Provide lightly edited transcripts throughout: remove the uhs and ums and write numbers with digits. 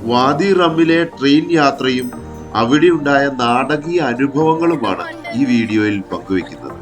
വാദി റമ്മിലെ train യാത്രയും അവിടെയുണ്ടായ നാടകീയ അനുഭവങ്ങളുമാണ് ഈ വീഡിയോയിൽ പങ്കുവെക്കുന്നത്.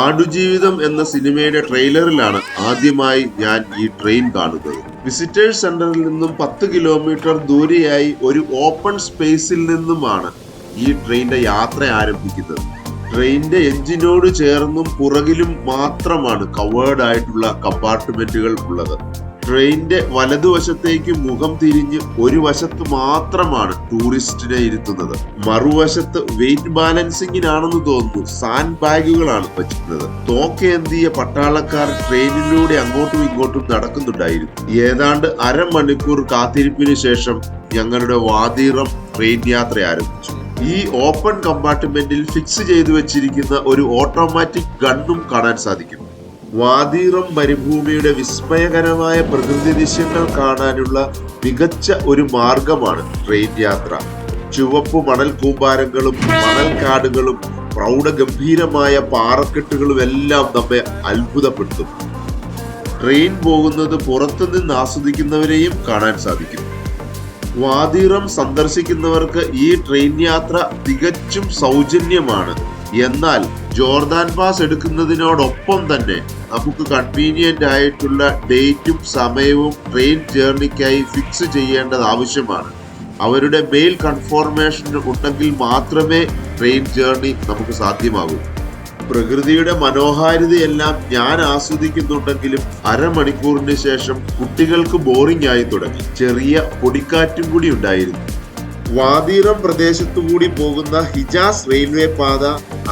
ആടുജീവിതം എന്ന സിനിമയുടെ ട്രെയിലറിലാണ് ആദ്യമായി ഞാൻ ഈ ട്രെയിൻ കാണുന്നത്. വിസിറ്റേഴ്സ് സെന്ററിൽ നിന്നും 10 കിലോമീറ്റർ ദൂരെയായി ഒരു ഓപ്പൺ സ്പേസിൽ നിന്നുമാണ് ഈ ട്രെയിനിന്റെ യാത്ര ആരംഭിക്കുന്നത്. ട്രെയിനിന്റെ എഞ്ചിനോട് ചേർന്നും പുറകിലും മാത്രമാണ് കവേർഡ് ആയിട്ടുള്ള കമ്പാർട്ട്മെന്റുകൾ ഉള്ളത്. ട്രെയിനിന്റെ വലതുവശത്തേക്ക് മുഖം തിരിഞ്ഞ് ഒരു വശത്ത് മാത്രമാണ് ടൂറിസ്റ്റിനെ ഇരുത്തുന്നത്. മറുവശത്ത് വെയിറ്റ് ബാലൻസിങ്ങിനാണെന്ന് തോന്നുന്നു സാൻഡ് ബാഗുകളാണ് വച്ചിരുന്നത്. തോക്കേന്തിയ പട്ടാളക്കാർ ട്രെയിനിലൂടെ അങ്ങോട്ടും ഇങ്ങോട്ടും നടക്കുന്നുണ്ടായിരുന്നു. ഏതാണ്ട് അരമണിക്കൂർ കാത്തിരിപ്പിന് ശേഷം ഞങ്ങളുടെ വാദിറം ട്രെയിൻ യാത്ര ആരംഭിച്ചു. ഈ ഓപ്പൺ കമ്പാർട്ട്മെന്റിൽ ഫിക്സ് ചെയ്തു വെച്ചിരിക്കുന്ന ഒരു ഓട്ടോമാറ്റിക് ഗണ്ണും കാണാൻ സാധിക്കും. വാദിറം മരുഭൂമിയുടെ വിസ്മയകരമായ പ്രകൃതി ദൃശ്യങ്ങൾ കാണാനുള്ള മികച്ച ഒരു മാർഗമാണ് ട്രെയിൻ യാത്ര. ചുവപ്പ് മണൽ കൂമ്പാരങ്ങളും മണൽക്കാടുകളും പ്രൗഢഗംഭീരമായ പാറക്കെട്ടുകളും എല്ലാം നമ്മെ അത്ഭുതപ്പെടുത്തും. ട്രെയിൻ പോകുന്നത് പുറത്തുനിന്ന് ആസ്വദിക്കുന്നവരെയും കാണാൻ സാധിക്കും. വാദിറം സന്ദർശിക്കുന്നവർക്ക് ഈ ട്രെയിൻ യാത്ര തികച്ചും സൗജന്യമാണ്. എന്നാൽ ജോർദാൻ പാസ് എടുക്കുന്നതിനോടൊപ്പം തന്നെ നമുക്ക് കൺവീനിയന്റ് ആയിട്ടുള്ള ഡേറ്റും സമയവും ട്രെയിൻ ജേർണിക്കായി ഫിക്സ് ചെയ്യേണ്ടത് ആവശ്യമാണ്. അവരുടെ മെയിൽ കൺഫർമേഷൻ ഉണ്ടെങ്കിൽ മാത്രമേ ട്രെയിൻ ജേർണി നമുക്ക് സാധ്യമാകൂ. പ്രകൃതിയുടെ മനോഹാരിതയെല്ലാം ഞാൻ ആസ്വദിക്കുന്നുണ്ടെങ്കിലും അരമണിക്കൂറിന് ശേഷം കുട്ടികൾക്ക് ബോറിംഗ് ആയി തുടങ്ങി. ചെറിയ പൊടിക്കാറ്റും കൂടി ഉണ്ടായിരുന്നു. വാദിറം പ്രദേശത്തുകൂടി പോകുന്ന ഹിജാസ് റെയിൽവേ പാത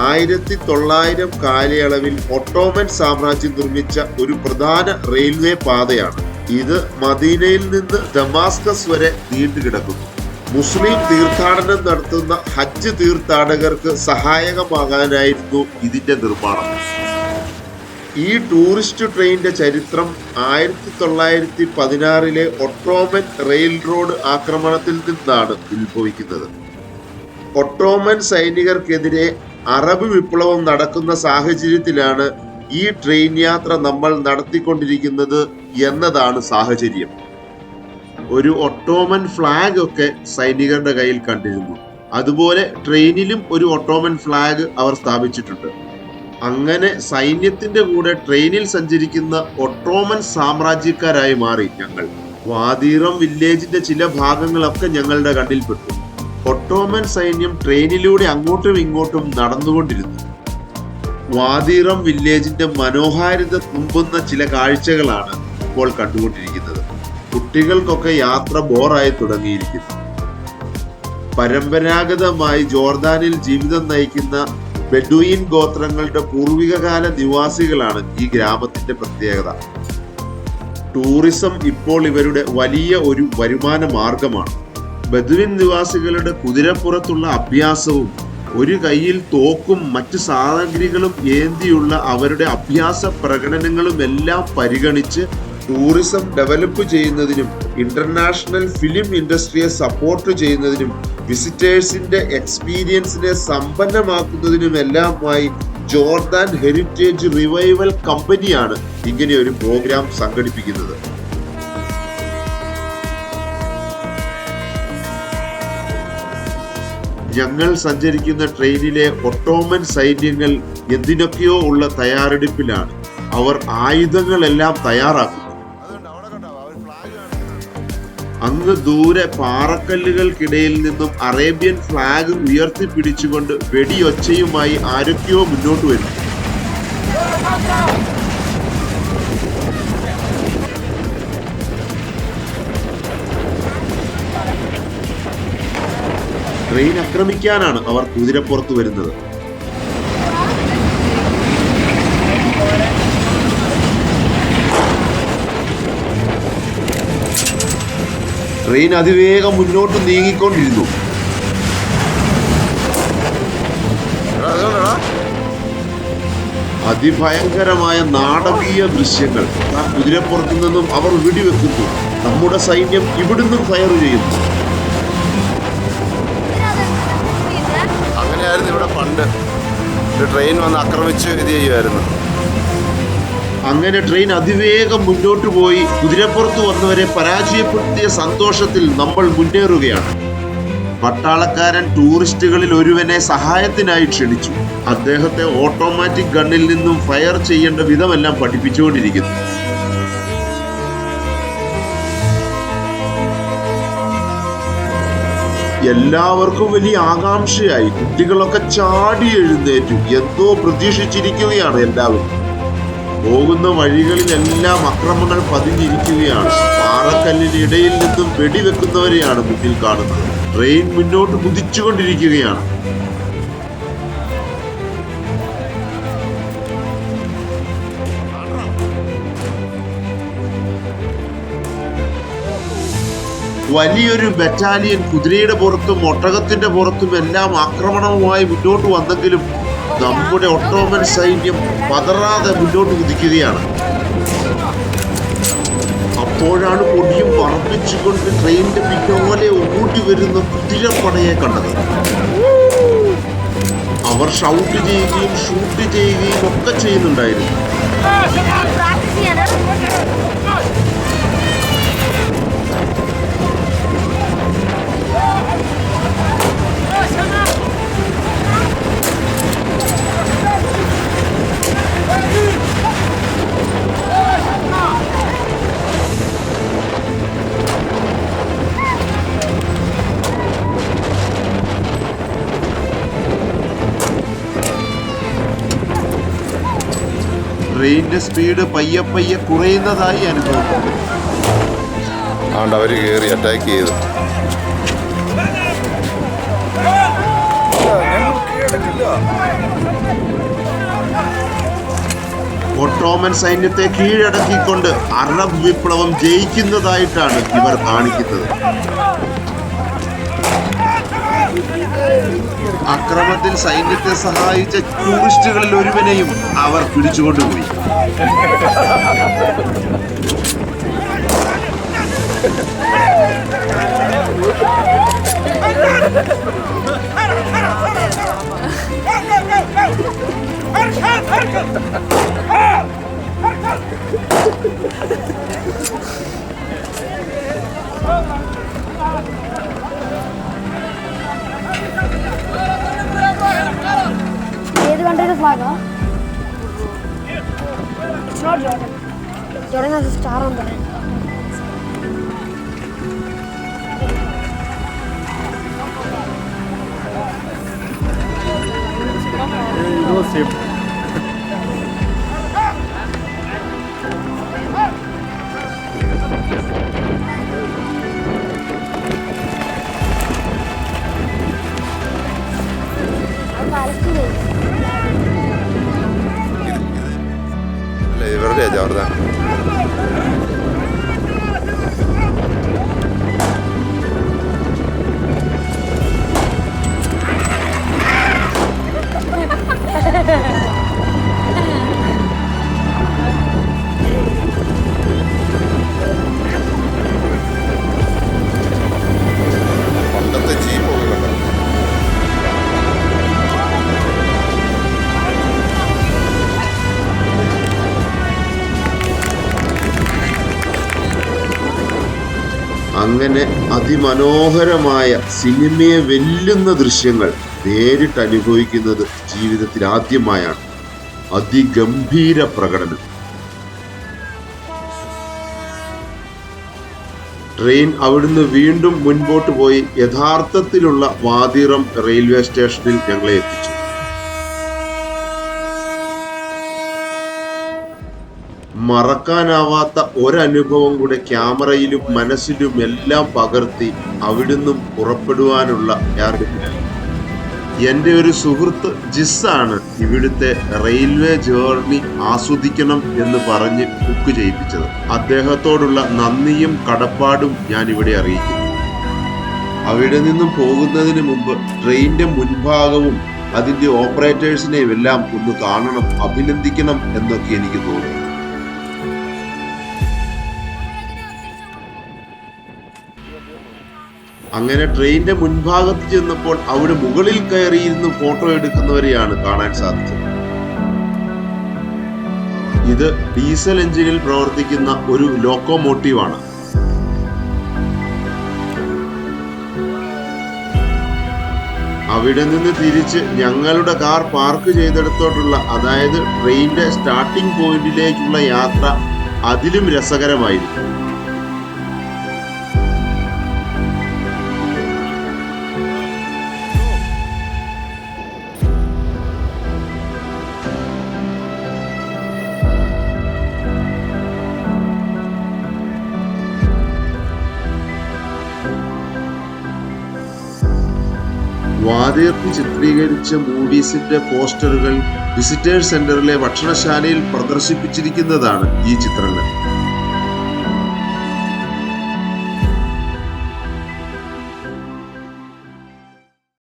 1900 കാലയളവിൽ ഒട്ടോമൻ സാമ്രാജ്യം നിർമ്മിച്ച ഒരു പ്രധാന റെയിൽവേ പാതയാണ്. ഇത് മദീനയിൽ നിന്ന് ദമാസ്കസ് വരെ നീണ്ടുകിടക്കുന്നു. മുസ്ലിം തീർത്ഥാടനം നടത്തുന്ന ഹജ്ജ് തീർത്ഥാടകർക്ക് സഹായകമാകാനായിരുന്നു ഇതിന്റെ നിർമ്മാണം. ഈ ടൂറിസ്റ്റ് ട്രെയിനിന്റെ ചരിത്രം 1916 ഒട്ടോമൻ റെയിൽ റോഡ് ആക്രമണത്തിൽ നിന്നാണ് ഉത്ഭവിക്കുന്നത്. ഒട്ടോമൻ സൈനികർക്കെതിരെ അറബ് വിപ്ലവം നടക്കുന്ന സാഹചര്യത്തിലാണ് ഈ ട്രെയിൻ യാത്ര നമ്മൾ നടത്തിക്കൊണ്ടിരിക്കുന്നത് എന്നതാണ് സാഹചര്യം. ഒരു ഒട്ടോമൻ ഫ്ലാഗ് ഒക്കെ സൈനികരുടെ കയ്യിൽ കണ്ടിരുന്നു. അതുപോലെ ട്രെയിനിലും ഒരു ഒട്ടോമൻ ഫ്ലാഗ് അവർ സ്ഥാപിച്ചിട്ടുണ്ട്. അങ്ങനെ സൈന്യത്തിന്റെ കൂടെ ട്രെയിനിൽ സഞ്ചരിക്കുന്ന ഒട്ടോമൻ സാമ്രാജ്യക്കാരായി മാറി ഞങ്ങൾ. വാദിറം വില്ലേജിന്റെ ചില ഭാഗങ്ങളൊക്കെ ഞങ്ങളുടെ കണ്ണിൽപ്പെട്ടു. ഒട്ടോമൻ സൈന്യം ട്രെയിനിലൂടെ അങ്ങോട്ടും ഇങ്ങോട്ടും നടന്നുകൊണ്ടിരുന്നു. വാദിറം വില്ലേജിന്റെ മനോഹാരിത തുമ്പുന്ന ചില കാഴ്ചകളാണ് ഇപ്പോൾ കണ്ടുകൊണ്ടിരിക്കുന്നത്. കുട്ടികൾക്കൊക്കെ യാത്ര ബോറായി തുടങ്ങിയിരിക്കുന്നു. പരമ്പരാഗതമായി ജോർദാനിൽ ജീവിതം നയിക്കുന്ന ബെഡുയിൻ ഗോത്രങ്ങളുടെ പൂർവികകാല നിവാസികളാണ് ഈ ഗ്രാമത്തിന്റെ പ്രത്യേകത. ടൂറിസം ഇപ്പോൾ ഇവരുടെ വലിയ ഒരു വരുമാന മാർഗമാണ്. ബെദുവിൻ നിവാസികളുടെ കുതിരപ്പുറത്തുള്ള അഭ്യാസവും ഒരു കയ്യിൽ തോക്കും മറ്റു സാമഗ്രികളും ഏന്തിയുള്ള അവരുടെ അഭ്യാസ പ്രകടനങ്ങളും എല്ലാം പരിഗണിച്ച് ടൂറിസം ഡെവലപ്പ് ചെയ്യുന്നതിനും ഇന്റർനാഷണൽ ഫിലിം ഇൻഡസ്ട്രിയെ സപ്പോർട്ട് ചെയ്യുന്നതിനും വിസിറ്റേഴ്സിന്റെ എക്സ്പീരിയൻസിനെ സമ്പന്നമാക്കുന്നതിനുമെല്ലാമായി ജോർദാൻ ഹെറിറ്റേജ് റിവൈവൽ കമ്പനിയാണ് ഇങ്ങനെ ഒരു പ്രോഗ്രാം സംഘടിപ്പിക്കുന്നത്. ഞങ്ങൾ സഞ്ചരിക്കുന്ന ട്രെയിനിലെ ഒട്ടോമൻ സൈന്യങ്ങൾ എന്തിനൊക്കെയോ ഉള്ള തയ്യാറെടുപ്പിലാണ്. അവർ ആയുധങ്ങളെല്ലാം തയ്യാറാക്കുന്നു. അങ്ങ് ദൂരെ പാറക്കല്ലുകൾക്കിടയിൽ നിന്നും അറേബ്യൻ ഫ്ലാഗ് ഉയർത്തിപ്പിടിച്ചുകൊണ്ട് വെടിയൊച്ചയുമായി ആരൊക്കെയോ മുന്നോട്ട് വരുന്നു. ട്രെയിൻ ആക്രമിക്കാനാണ് അവർ കുതിരപ്പുറത്ത് വരുന്നത്. ട്രെയിൻ അതിവേഗം മുന്നോട്ട് നീങ്ങിക്കൊണ്ടിരുന്നു. അതിഭയങ്കരമായ നാടകീയ ദൃശ്യങ്ങൾ. ആ കുതിരപ്പുറത്തു നിന്നും അവർ വെടിവെക്കുന്നു. നമ്മുടെ സൈന്യം ഇവിടുന്നും ഫയർ ചെയ്യുന്നു. അങ്ങനെയായിരുന്നു ഇവിടെ പണ്ട്. ഒരു ട്രെയിൻ വന്ന് ആക്രമിച്ച് ഇത് ചെയ്യുമായിരുന്നു. അങ്ങനെ ട്രെയിൻ അതിവേഗം മുന്നോട്ട് പോയി കുതിരപ്പുറത്ത് വന്നവരെ പരാജയപ്പെടുത്തിയ സന്തോഷത്തിൽ നമ്മൾ മുന്നേറുകയാണ്. പട്ടാളക്കാരൻ ടൂറിസ്റ്റുകളിൽ ഒരുവനെ സഹായത്തിനായി ക്ഷണിച്ചു. അദ്ദേഹത്തെ ഓട്ടോമാറ്റിക് ഗണ്ണിൽ നിന്നും ഫയർ ചെയ്യേണ്ട വിധമെല്ലാം പഠിപ്പിച്ചുകൊണ്ടിരിക്കുന്നു. എല്ലാവർക്കും വലിയ ആകാംക്ഷയായി. കുട്ടികളൊക്കെ ചാടി എഴുന്നേറ്റു. എന്തോ പ്രതീക്ഷിച്ചിരിക്കുകയാണ് എല്ലാവരും. പോകുന്ന വഴികളിലെല്ലാം അക്രമങ്ങൾ പതിഞ്ഞിരിക്കുകയാണ്. പാറക്കല്ലിന് ഇടയിൽ നിന്നും വെടിവെക്കുന്നവരെയാണ് മുന്നിൽ കാണുന്നത്. ട്രെയിൻ മുന്നോട്ട് കുതിച്ചുകൊണ്ടിരിക്കുകയാണ്. വലിയൊരു ബറ്റാലിയൻ കുതിരയുടെ പുറത്തും ഒട്ടകത്തിന്റെ പുറത്തും എല്ലാം ആക്രമണവുമായി മുന്നോട്ട് വന്നെങ്കിലും നമ്മുടെ ഒട്ടോമൻ സൈന്യം പതറാതെ മുന്നോട്ട് കുതിക്കുകയാണ്. അപ്പോഴാണ് പൊടിയും പറപ്പിച്ചുകൊണ്ട് ട്രെയിനിന്റെ പിന്നോലെ ഓടി വരുന്ന കുതിരപ്പടയെ കണ്ടത്. അവർ ഷൗട്ട് ചെയ്യുകയും ഷൂട്ട് ചെയ്യുകയും ഒക്കെ ചെയ്യുന്നുണ്ടായിരുന്നു. ട്രെയിനിന്റെ സ്പീഡ് പയ്യെ പയ്യെ കുറയുന്നതായി അനുഭവപ്പെട്ടു. അവര് കയറി അറ്റാക്ക് ചെയ്തു. ഒട്ടോമൻ സൈന്യത്തെ കീഴടക്കിക്കൊണ്ട് അറബ് വിപ്ലവം ജയിക്കുന്നതായിട്ടാണ് ഇവർ കാണിക്കുന്നത്. അക്രമത്തിൽ സൈന്യത്തെ സഹായിച്ച ടൂറിസ്റ്റുകളിൽ ഒരുവനെയും അവർ പിടിച്ചുകൊണ്ടുപോയി. ഏത് കൺട്രിയുടെ ഫ്ലാഗാ? It's not Jordan. Jordan has a star on the head. ഇവരുടെ ജോർദാൻ. പണ്ടത്തെ ജീപ്പൊക്കെ കണ്ടോ? അങ്ങനെ അതിമനോഹരമായ സിനിമയെ വെല്ലുന്ന ദൃശ്യങ്ങൾ നേരിട്ട് അനുഭവിക്കുന്നത് ജീവിതത്തിൽ ആദ്യമായാണ്. അതിഗംഭീര പ്രകടനം. ട്രെയിൻ അവിടുന്ന് വീണ്ടും മുൻപോട്ട് പോയി യഥാർത്ഥത്തിലുള്ള വാതിറം റെയിൽവേ സ്റ്റേഷനിൽ ഞങ്ങളെ എത്തിച്ചു. മറക്കാനാവാത്ത ഒരനുഭവം കൂടെ ക്യാമറയിലും മനസ്സിലും എല്ലാം പകർത്തി അവിടുന്ന് പുറപ്പെടുവാനുള്ള തയ്യാറെടുപ്പിലാണ്. എൻ്റെ ഒരു സുഹൃത്ത് ജിസ്സാണ് ഇവിടുത്തെ റെയിൽവേ ജേർണി ആസ്വദിക്കണം എന്ന് പറഞ്ഞ് ബുക്ക് ചെയ്യിപ്പിച്ചത്. അദ്ദേഹത്തോടുള്ള നന്ദിയും കടപ്പാടും ഞാൻ ഇവിടെ അറിയിക്കുന്നു. അവിടെ നിന്നും പോകുന്നതിന് മുമ്പ് ട്രെയിനിന്റെ മുൻഭാഗവും അതിന്റെ ഓപ്പറേറ്റേഴ്സിനെയും എല്ലാം ഒന്ന് കാണണം, അഭിനന്ദിക്കണം എന്നൊക്കെ എനിക്ക് തോന്നുന്നു. അങ്ങനെ ട്രെയിനിന്റെ മുൻഭാഗത്ത് ചെന്നപ്പോൾ അവിടെ മുകളിൽ കയറിയിരുന്ന് ഫോട്ടോ എടുക്കുന്നവരെയാണ് കാണാൻ സാധിച്ചത്. ഇത് ഡീസൽ എഞ്ചിനിൽ പ്രവർത്തിക്കുന്ന ഒരു ലോക്കോമോട്ടീവാണ്. അവിടെ നിന്ന് തിരിച്ച് ഞങ്ങളുടെ കാർ പാർക്ക് ചെയ്തെടുത്തോട്ടുള്ള, അതായത് ട്രെയിനിന്റെ സ്റ്റാർട്ടിംഗ് പോയിന്റിലേക്കുള്ള യാത്ര അതിലും രസകരമായിരുന്നു. വാതേർത്തി ചിത്രീകരിച്ച മൂവീസിന്റെ പോസ്റ്ററുകൾ വിസിറ്റേഴ്സ് സെന്ററിലെ ഭക്ഷണശാലയിൽ പ്രദർശിപ്പിച്ചിരിക്കുന്നതാണ് ഈ ചിത്രങ്ങൾ.